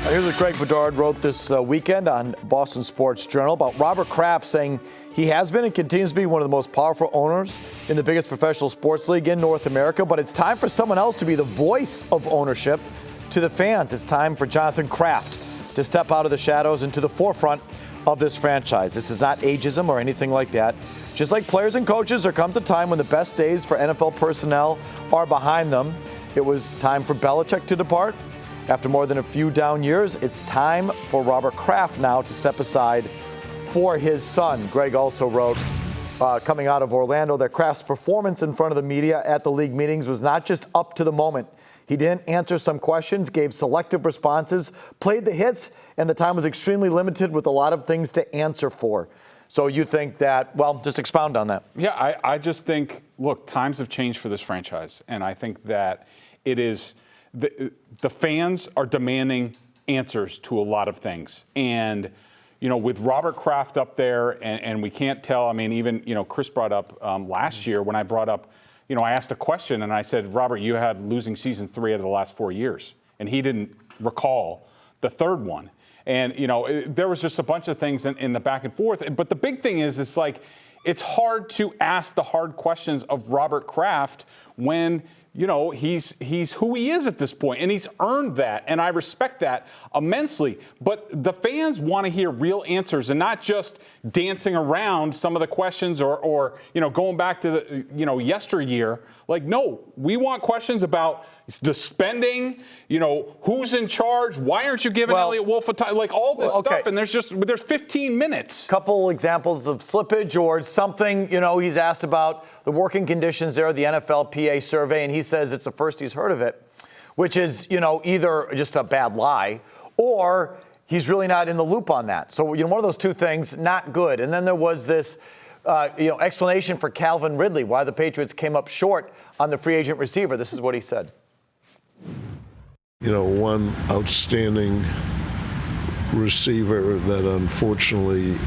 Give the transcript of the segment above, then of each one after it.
Here's what Greg Bedard wrote this weekend on Boston Sports Journal about Robert Kraft, saying he has been and continues to be one of the most powerful owners in the biggest professional sports league in North America, but it's time for someone else to be the voice of ownership to the fans. It's time for Jonathan Kraft to step out of the shadows and to the forefront of this franchise. This is not ageism or anything like that. Just like players and coaches, there comes a time when the best days for NFL personnel are behind them. It was time for Belichick to depart. After more than a few down years, it's time for Robert Kraft now to step aside for his son. Greg also wrote, coming out of Orlando, that Kraft's performance in front of the media at the league meetings was not just up to the moment. He didn't answer some questions, gave selective responses, played the hits, and the time was extremely limited with a lot of things to answer for. So you think that, well, just expound on that. Yeah, I just think, look, times have changed for this franchise. And I think that it is, the fans are demanding answers to a lot of things. And, you know, with Robert Kraft up there, and we can't tell, I mean, even, you know, Chris brought up last year when I brought up, you know, I asked a question and I said, Robert, you had losing season 3 out of the last 4 years. And he didn't recall the third one. And, you know, there was just a bunch of things in the back and forth. But the big thing is, it's like, it's hard to ask the hard questions of Robert Kraft when, you know, he's who he is at this point, and he's earned that, and I respect that immensely. But the fans want to hear real answers and not just dancing around some of the questions or you know, going back to the, you know, yesteryear. Like, no, we want questions about the spending, you know, who's in charge, why aren't you giving Elliott Wolf a time, like all this stuff, and there's 15 minutes. Couple examples of slippage or something, you know, he's asked about the working conditions there, the NFLPA survey, and he says it's the first he's heard of it, which is, you know, either just a bad lie or he's really not in the loop on that. So, you know, one of those two things, not good. And then there was this you know, explanation for Calvin Ridley, why the Patriots came up short on the free agent receiver. This is what he said. You know, one outstanding receiver that unfortunately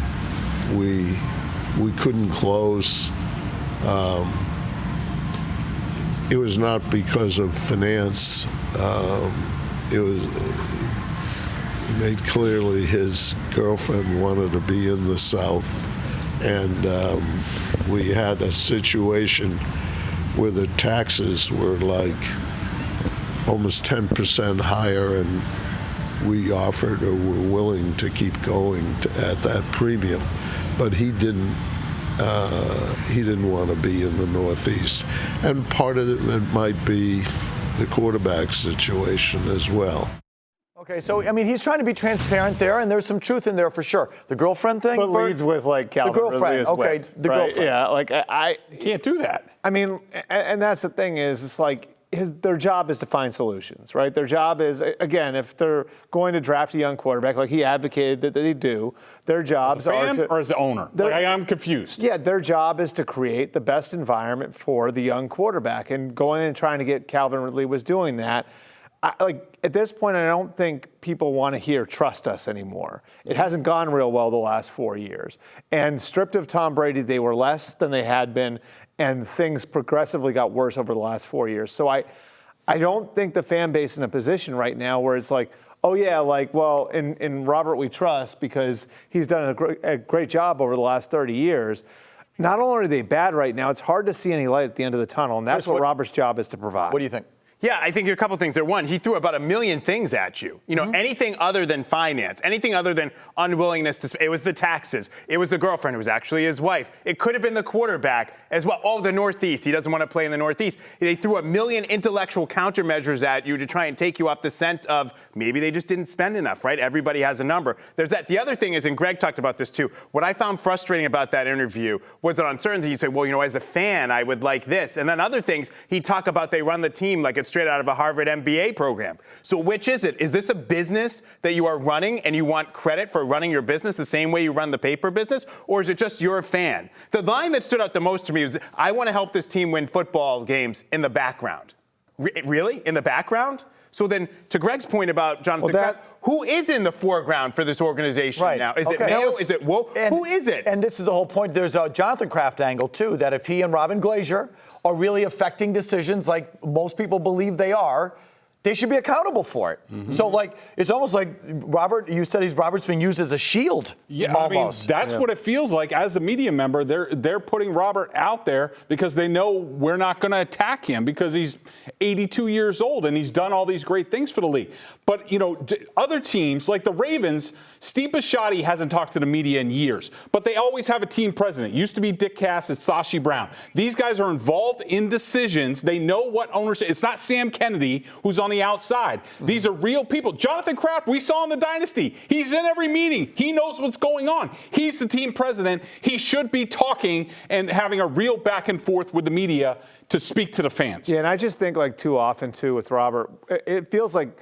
we couldn't close. It was not because of finance. It was, he made clearly his girlfriend wanted to be in the South. And we had a situation where the taxes were like almost 10% higher, and we offered or were willing to keep going at that premium. But he didn't want to be in the Northeast. And part of it might be the quarterback situation as well. Okay, so, I mean, he's trying to be transparent there, and there's some truth in there for sure. The girlfriend thing? But leads with, like, Calvin the girlfriend, Ridley okay, whipped, the right? girlfriend. Yeah, like, I can't do that. I mean, and that's the thing is, it's like, their job is to find solutions, right? Their job is, again, if they're going to draft a young quarterback, like he advocated that they do, their jobs are to, or as the owner? Like, I'm confused. Yeah, their job is to create the best environment for the young quarterback, and going in and trying to get Calvin Ridley was doing that. Like, at this point, I don't think people want to hear "trust us" anymore. It hasn't gone real well the last 4 years. And stripped of Tom Brady, they were less than they had been, and things progressively got worse over the last 4 years. So I don't think the fan base is in a position right now where it's like, oh yeah, like, well, in Robert we trust because he's done a great job over the last 30 years. Not only are they bad right now, it's hard to see any light at the end of the tunnel, and that's what Robert's job is to provide. What do you think? Yeah, I think there are a couple things there. One, he threw about 1 million things at you. You know, anything other than finance, anything other than unwillingness to it was the taxes. It was the girlfriend who was actually his wife. It could have been the quarterback as well. Oh, the Northeast. He doesn't want to play in the Northeast. They threw 1 million intellectual countermeasures at you to try and take you off the scent of maybe they just didn't spend enough, right? Everybody has a number. There's that. The other thing is, and Greg talked about this too, what I found frustrating about that interview was that on certain things you say, well, you know, as a fan, I would like this. And then other things, he'd talk about they run the team like it's straight out of a Harvard MBA program. So which is it? Is this a business that you are running and you want credit for running your business the same way you run the paper business? Or is it just you're a fan? The line that stood out the most to me was, I want to help this team win football games in the background. Really? In the background? So then, to Greg's point about Jonathan Kraft, who is in the foreground for this organization now? Is it Mayo? Is it Wolf? Who is it? And this is the whole point. There's a Jonathan Kraft angle, too, that if he and Robin Glazier are really affecting decisions like most people believe they are, they should be accountable for it. So, like, it's almost like Robert, you said Robert's being used as a shield. Yeah, almost. I mean, that's what it feels like. As a media member, they're putting Robert out there because they know we're not going to attack him because he's 82 years old and he's done all these great things for the league. But, other teams, like the Ravens, Steve Bisciotti hasn't talked to the media in years, but they always have a team president. It used to be Dick Cass, it's Sashi Brown. These guys are involved in decisions. They know what ownership. It's not Sam Kennedy who's on the outside. These are real people. Jonathan Kraft, we saw in the Dynasty. He's in every meeting. He knows what's going on. He's the team president. He should be talking and having a real back and forth with the media to speak to the fans. Yeah, and I just think like too often too with Robert, it feels like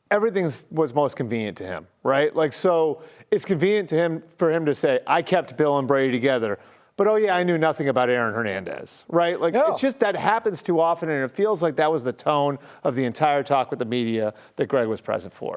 everything was most convenient to him, right? Like, so it's convenient to him for him to say, I kept Bill and Brady together. But, oh, yeah, I knew nothing about Aaron Hernandez, right? Like, It's just that happens too often, and it feels like that was the tone of the entire talk with the media that Greg was present for.